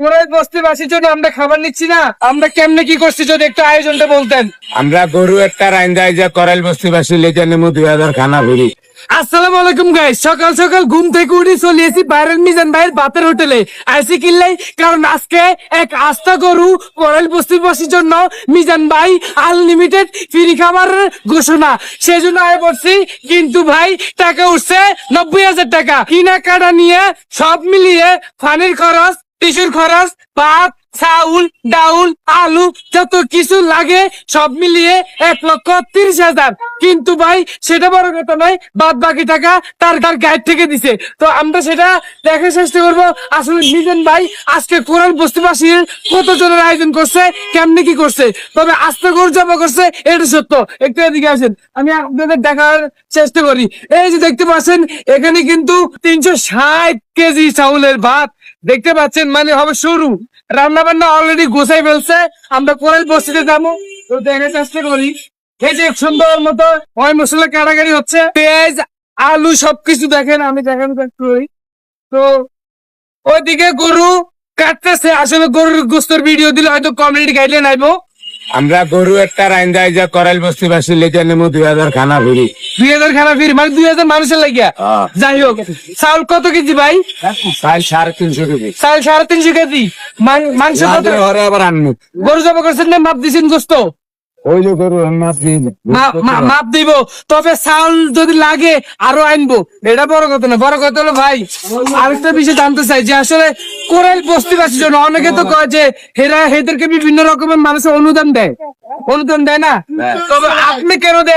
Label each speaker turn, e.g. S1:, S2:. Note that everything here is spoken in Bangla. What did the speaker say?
S1: কোরাইল বস্তিবাসীর জন্য আমরা খাবার নিচ্ছি না, আমরা কেমনে কি করছি যদি একটু আয়োজনটা বলতেন।
S2: আমরা গরু একটা রাইন্দায় যে করাইল বস্তিবাসী লেজা নেমু 2000 খানা ভরি।
S1: আসসালামু আলাইকুম গাইস, সকাল সকাল ঘুম থেকে উঠে চলে এসেছি ভাইরাল মিজান ভাইয়ের ভাতের হোটেলে। আইসি কিনলাই কারণ আজকে এক আস্থা গরু কোরাইল বস্তিবাসীর জন্য মিজান ভাই আনলিমিটেড ফ্রি খাবারের ঘোষণা, সেই জন্য আয় পড়ছি। কিন্তু ভাই টাকা উঠছে 90,000 টাকা, কিনা কাটা নিয়ে সব মিলিয়ে পানির খরচ, টিসুর খরচ, ভাত, চাউল, ডাউল, আলু যত কিছু লাগে সব মিলিয়ে 1,30,000। কিন্তু ভাই সেটা বড় কথা নয়, বাদ বাকি টাকা তার গাইড থেকে দিছে। তো আমরা সেটা দেখার চেষ্টা করবো আসলে মিজান ভাই আজকে কোরাইল বস্তিবাসীর কত জনের আয়োজন করছে, কেমনে কি করছে। তবে আস্তে গরু জমা করছে এটা সত্য। একটু এদিকে আসেন, আমি আপনাদের দেখার চেষ্টা করি। এই যে দেখতে পাচ্ছেন এখানে কিন্তু 360 কেজি চাউলের ভাত দেখতে পাচ্ছেন, মানে হবে শুরু। রান্না বান্না অলরেডি গোছাই ফেলছে। আমরা কোরাইল বস্তিতে যাবো, তো দেখার চেষ্টা করি। এই যে সুন্দর মতো ওই মশলা কাটাকাটি হচ্ছে, পেঁয়াজ, আলু সবকিছু দেখেন, আমি দেখানো করি। তো ওইদিকে গরু কাটতেছে। আসলে গরুর গোস্তের ভিডিও দিলে হয়তো কমিউনিটি গাইডলাইন আইবো।
S2: আমরা গরু একটা রাইন্দায় যে করাইল বস্তিবাসী লেজা নেমু 2000 খানা ভরি।
S1: 2000 খানা ফির মানে 2000 মানুষের লাগিয়া। যাই হোক, চাউল কত কেজি ভাই?
S2: চাল 350 কেজি।
S1: চাল 350 কেজি। মাংস কত?
S2: ঘরে আবার আনমু।
S1: গরু জমা করছেন না মাপ দিছেন গোস্ত?
S2: ওই যে গরু মাছ দিয়ে
S1: মাপ দিব। তবে চাউল যদি লাগে আরো আনবো, এটা বড় কথা না। বড় কথা হলো ভাই আরেকটা বিষয় জানতে চাই যে আসলে কোরাইল বস্তিবাসীর জন্য অনেকে তো কয় যে এদেরকে বিভিন্ন রকমের মানুষের অনুদান দেয় না, তবে আপনি কেন দেয়?